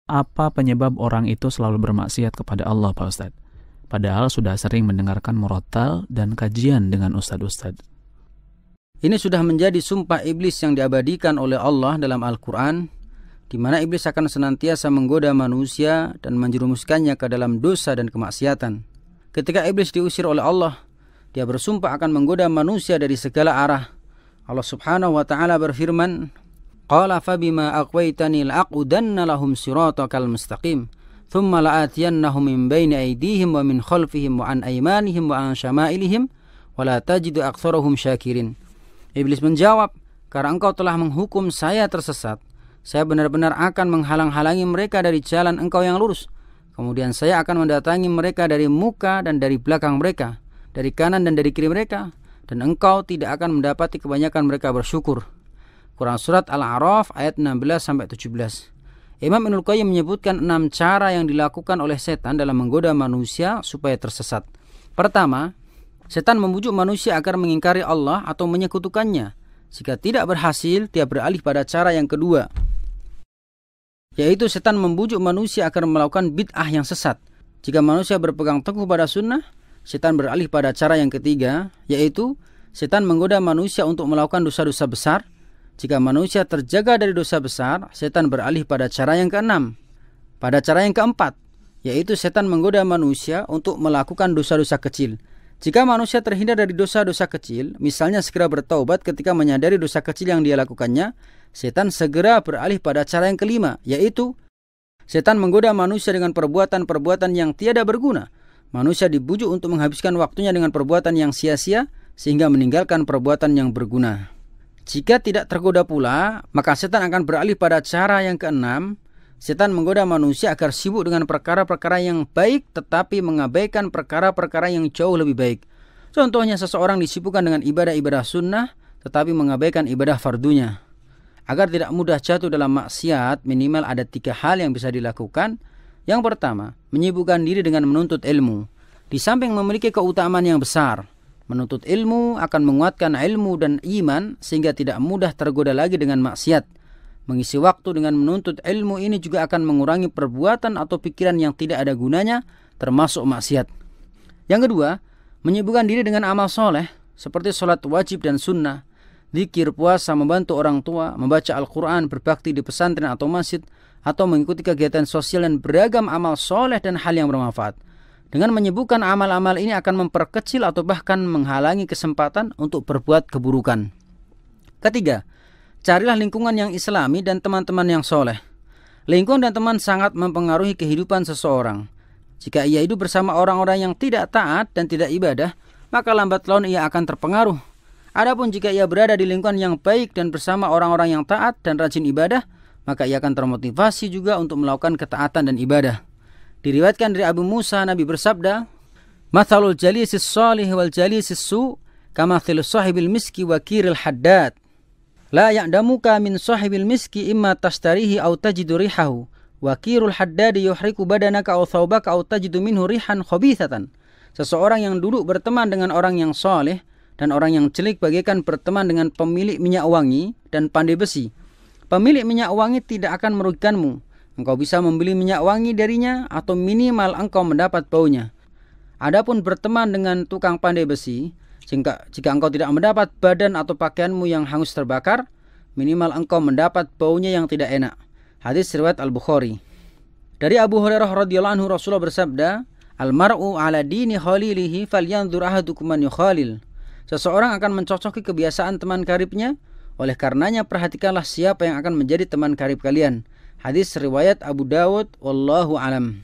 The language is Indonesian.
apa penyebab orang itu selalu bermaksiat kepada Allah, Pak Ustadz? Padahal sudah sering mendengarkan murotal dan kajian dengan ustadz-ustadz. Ini sudah menjadi sumpah iblis yang diabadikan oleh Allah dalam Al-Quran, di mana iblis akan senantiasa menggoda manusia dan menjerumuskannya ke dalam dosa dan kemaksiatan. Ketika iblis diusir oleh Allah, dia bersumpah akan menggoda manusia dari segala arah. Allah Subhanahu wa ta'ala berfirman, Qala fabima aqwaitani la'aqudanna lahum siratakal mustaqim thumma la'atiyannahum min bayni aydihim wa min khalfihim wa an aymanihim wa an syama'ilihim wa la tajidu aktsarahum syakirin. Iblis menjawab, karena engkau telah menghukum saya tersesat, saya benar-benar akan menghalang-halangi mereka dari jalan engkau yang lurus. Kemudian saya akan mendatangi mereka dari muka dan dari belakang mereka, dari kanan dan dari kiri mereka, dan engkau tidak akan mendapati kebanyakan mereka bersyukur. Quran Surat Al-A'raf ayat 16-17. Imam Ibnul Qayyim menyebutkan 6 cara yang dilakukan oleh setan dalam menggoda manusia supaya tersesat. Pertama, setan membujuk manusia agar mengingkari Allah atau menyekutukannya. Jika tidak berhasil, dia beralih pada cara yang kedua, yaitu setan membujuk manusia agar melakukan bid'ah yang sesat. Jika manusia berpegang teguh pada sunnah, setan beralih pada cara yang ketiga, yaitu setan menggoda manusia untuk melakukan dosa-dosa besar. Jika manusia terjaga dari dosa besar, setan beralih pada cara yang keenam. Pada cara yang keempat, yaitu setan menggoda manusia untuk melakukan dosa-dosa kecil. Jika manusia terhindar dari dosa-dosa kecil, misalnya segera bertaubat ketika menyadari dosa kecil yang dia lakukannya, setan segera beralih pada cara yang kelima, yaitu setan menggoda manusia dengan perbuatan-perbuatan yang tiada berguna. Manusia dibujuk untuk menghabiskan waktunya dengan perbuatan yang sia-sia, sehingga meninggalkan perbuatan yang berguna. Jika tidak tergoda pula, maka setan akan beralih pada cara yang keenam. Setan menggoda manusia agar sibuk dengan perkara-perkara yang baik, tetapi mengabaikan perkara-perkara yang jauh lebih baik. Contohnya, seseorang disibukkan dengan ibadah-ibadah sunnah, tetapi mengabaikan ibadah fardunya. Agar tidak mudah jatuh dalam maksiat, minimal ada 3 hal yang bisa dilakukan. Yang pertama, menyibukkan diri dengan menuntut ilmu. Di samping memiliki keutamaan yang besar, menuntut ilmu akan menguatkan ilmu dan iman sehingga tidak mudah tergoda lagi dengan maksiat. Mengisi waktu dengan menuntut ilmu ini juga akan mengurangi perbuatan atau pikiran yang tidak ada gunanya, termasuk maksiat. Yang kedua, menyibukkan diri dengan amal soleh seperti sholat wajib dan sunnah, zikir, puasa, membantu orang tua, membaca Al-Quran, berbakti di pesantren atau masjid, atau mengikuti kegiatan sosial dan beragam amal soleh dan hal yang bermanfaat. Dengan menyibukkan amal-amal ini akan memperkecil atau bahkan menghalangi kesempatan untuk berbuat keburukan. Ketiga, carilah lingkungan yang islami dan teman-teman yang soleh. Lingkungan dan teman sangat mempengaruhi kehidupan seseorang. Jika ia hidup bersama orang-orang yang tidak taat dan tidak ibadah, maka lambat laun ia akan terpengaruh. Adapun jika ia berada di lingkungan yang baik dan bersama orang-orang yang taat dan rajin ibadah, maka ia akan termotivasi juga untuk melakukan ketaatan dan ibadah. Diriwayatkan dari Abu Musa, Nabi bersabda, "Mathalul jalisis salih wal jalisis su kamathil sahibil miski wa kiril haddad. La ya'damuka min sahibil miski imma tashtarihi aw tajidu rihahu wa kirul haddad yuhriku badanaka aw thawbaka aw tajidu minhu rihan khabithatan." Seseorang yang duduk berteman dengan orang yang saleh dan orang yang jelek bagaikan berteman dengan pemilik minyak wangi dan pandai besi. Pemilik minyak wangi tidak akan merugikanmu. Engkau bisa membeli minyak wangi darinya atau minimal engkau mendapat baunya. Adapun berteman dengan tukang pandai besi, jika engkau tidak mendapat badan atau pakaianmu yang hangus terbakar, minimal engkau mendapat baunya yang tidak enak. Hadis riwayat Al-Bukhari. Dari Abu Hurairah radhiyallahu anhu, Rasulullah bersabda, "Al-mar'u ala dini khalilihi falyanzur ahadukum man yukhalil." Seseorang akan mencocoki kebiasaan teman karibnya, oleh karenanya perhatikanlah siapa yang akan menjadi teman karib kalian. Hadis riwayat Abu Dawud, wallahu alam.